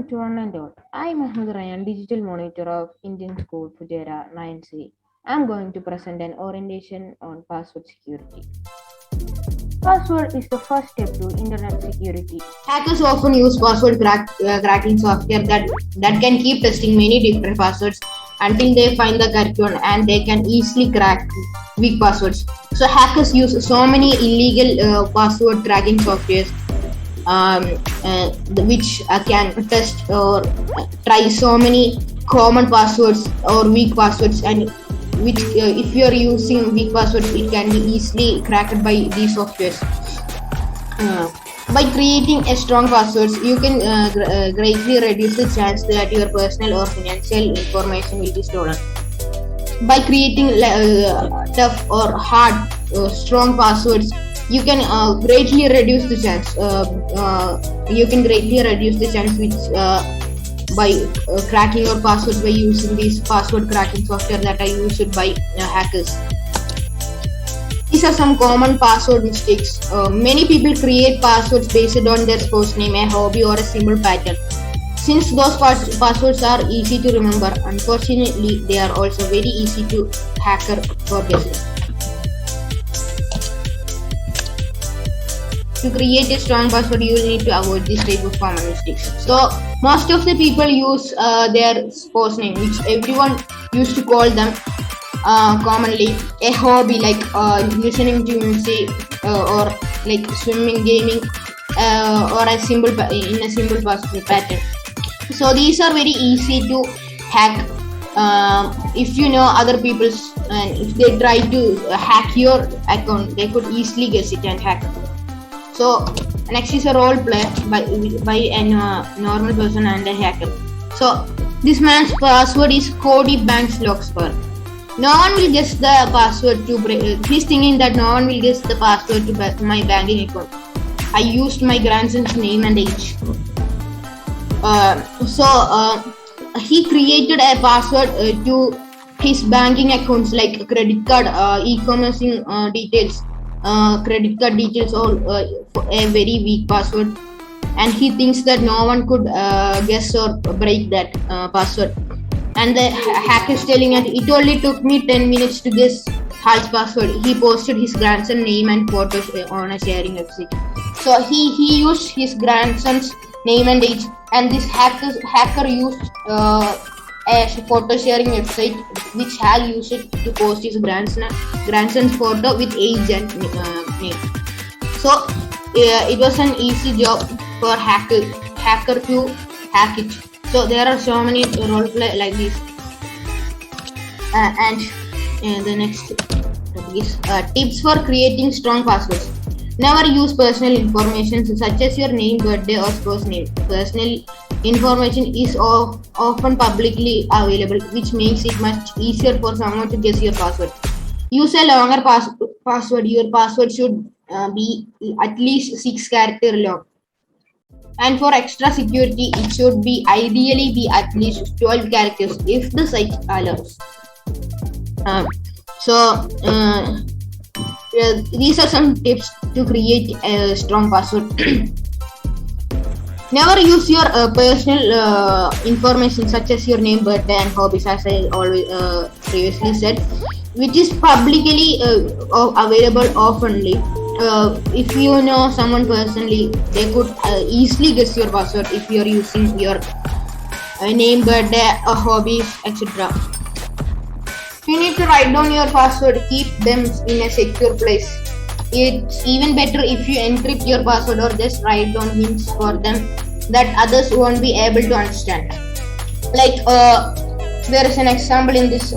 to One and All. I'm Rayan, digital monitor of Indian School Fujairah 9C. I'm going to present an orientation on password security. Password is the first step to internet security. Hackers often use cracking software that can keep testing many different passwords until they find the correct one, and they can easily crack weak passwords. So hackers use so many illegal password cracking softwares which can test or try so many common passwords or weak passwords, and which if you are using weak passwords, it can be easily cracked by these softwares. By creating a strong passwords, you can greatly reduce the chance that your personal or financial information will be stolen. By creating tough or hard, strong passwords, you can greatly reduce the chance. You can greatly reduce the chance which by cracking your passwords by using these password cracking software that are used by hackers. These are some common password mistakes. Many people create passwords based on their sports name, a hobby, or a simple pattern. Since those passwords are easy to remember, unfortunately, they are also very easy to hacker for guesses. To create a strong password, you will need to avoid this type of common mistakes. So, most of the people use their sports name, which everyone used to call them commonly a hobby, like listening to music or like swimming, gaming, or a simple in a simple password pattern. So these are very easy to hack. If you know other people's, and if they try to hack your account, they could easily guess it and hack. So next is a role play by a normal person and a hacker. So this man's password is Cody Banks Lockspur. No one will guess the password to he's thinking that no one will guess the password to my banking account. I used my grandson's name and age. He created a password to his banking accounts like credit card, e-commerce details, credit card details, all a very weak password, and he thinks that no one could guess or break that password. And the hacker is telling that it only took me 10 minutes to guess Hal's password. He posted his grandson's name and photos on a sharing website. So he used his grandson's name and age, and this hacker used a photo sharing website which Hal used it to post his grandson's photo with age and name. So it was an easy job for hacker to hack it. So there are so many role play like this, and the next topic is tips for creating strong passwords. Never use personal information such as your name, birthday, or spouse name. Personal information is often publicly available, which makes it much easier for someone to guess your password. Use a longer password. Your password should be at least 6 characters long. And for extra security, it should be ideally be at least 12 characters if the site allows. These are some tips to create a strong password. Never use your personal information such as your name, birthday, and hobbies, as I always previously said, which is publicly available oftenly. If you know someone personally, they could easily guess your password if you are using your name, birthday, hobbies, etc. You need to write down your password. Keep them in a secure place. It's even better if you encrypt your password or just write down hints for them that others won't be able to understand. Like there is an example in this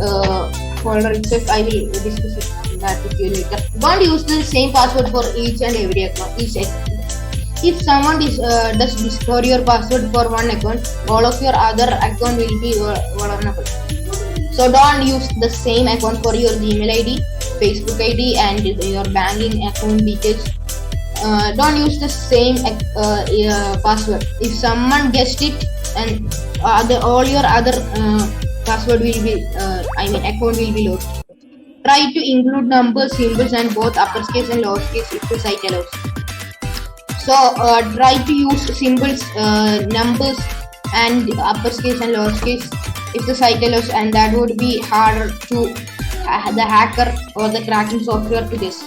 folder itself. I will discuss that with you later. Don't use the same password for each and every account. If someone does discover your password for one account, all of your other account will be vulnerable. So don't use the same account for your Gmail ID, Facebook ID, and your banking account details. Don't use the same password. If someone guessed it, and all your other password will be, account will be lost. Try to include numbers, symbols, and both uppercase and lowercase if the site allows. So try to use symbols, numbers, and upper case and lower case if the site allows, and that would be harder to the hacker or the cracking software to guess.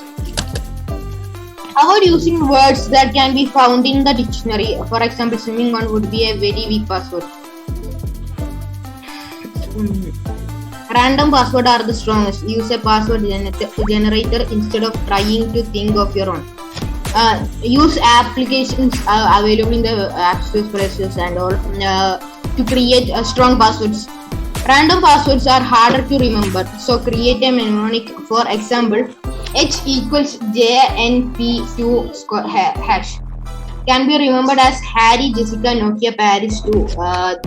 Avoid using words that can be found in the dictionary. For example, swimming one would be a very weak password. Random password are the strongest. Use a password generator instead of trying to think of your own. Use applications available in the app stores, Play Stores and all to create strong passwords. Random passwords are harder to remember, so create a mnemonic. For example, H equals JNP2 hash can be remembered as Harry, Jessica, Nokia, Paris 2.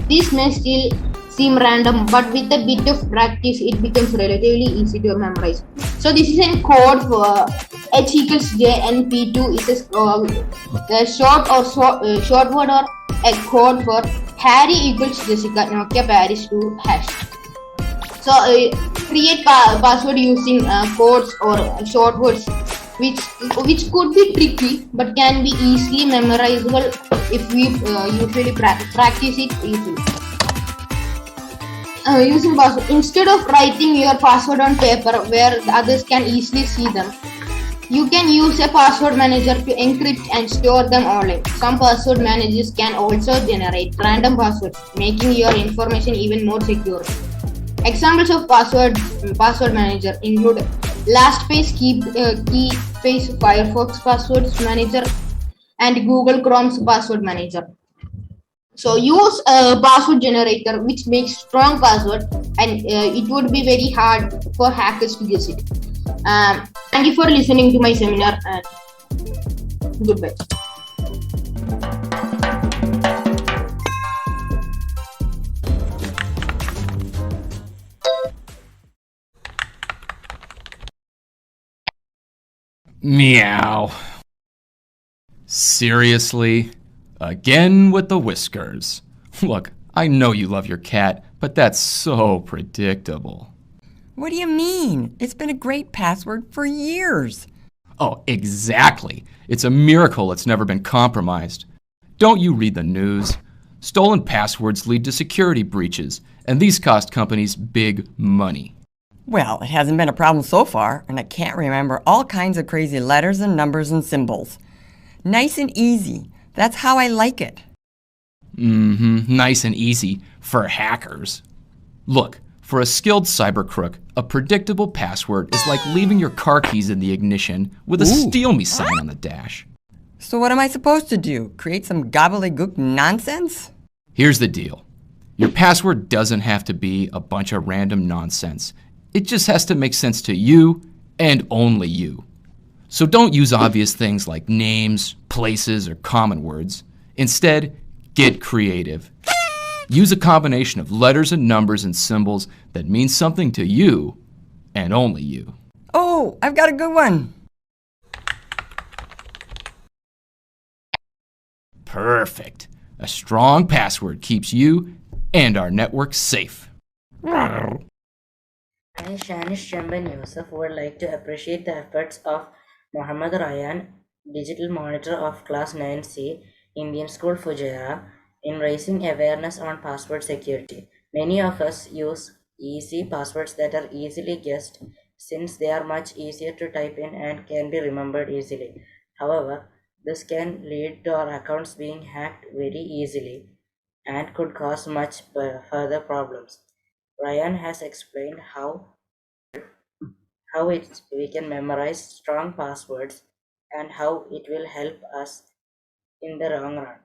This may still seem random, but with a bit of practice, it becomes relatively easy to memorize. So this is a code for H equals JNP2 is a short word or a code for Harry equals Jessica, Nokia, Paris 2 hash. So create password using codes or short words which could be tricky but can be easily memorizable if we usually practice it easily. Using password instead of writing your password on paper where others can easily see them, you can use a password manager to encrypt and store them online. Some password managers can also generate random passwords, making your information even more secure. Examples of password manager include LastPass, KeyPass, Firefox Passwords Manager, and Google Chrome's Password Manager. So use a password generator which makes strong password, and it would be very hard for hackers to guess it. Thank you for listening to my seminar. Goodbye. Meow. Seriously? Again with the whiskers. Look, I know you love your cat, but that's so predictable. What do you mean? It's been a great password for years. Oh, exactly. It's a miracle it's never been compromised. Don't you read the news? Stolen passwords lead to security breaches, and these cost companies big money. Well, it hasn't been a problem so far, and I can't remember all kinds of crazy letters and numbers and symbols. Nice and easy. That's how I like it. Nice and easy for hackers. Look, for a skilled cyber crook, a predictable password is like leaving your car keys in the ignition with a steal me sign on the dash. So what am I supposed to do? Create some gobbledygook nonsense? Here's the deal. Your password doesn't have to be a bunch of random nonsense. It just has to make sense to you and only you. So don't use obvious things like names, places, or common words. Instead, get creative. Use a combination of letters and numbers and symbols that mean something to you and only you. Oh, I've got a good one. Perfect. A strong password keeps you and our network safe. I, Shanish Chamban Yusuf, would like to appreciate the efforts of Muhammad Rayan, digital monitor of Class 9C, Indian School Fujairah, in raising awareness on password security. Many of us use easy passwords that are easily guessed since they are much easier to type in and can be remembered easily. However, this can lead to our accounts being hacked very easily and could cause much further problems. Ryan has explained how we can memorize strong passwords and how it will help us in the long run.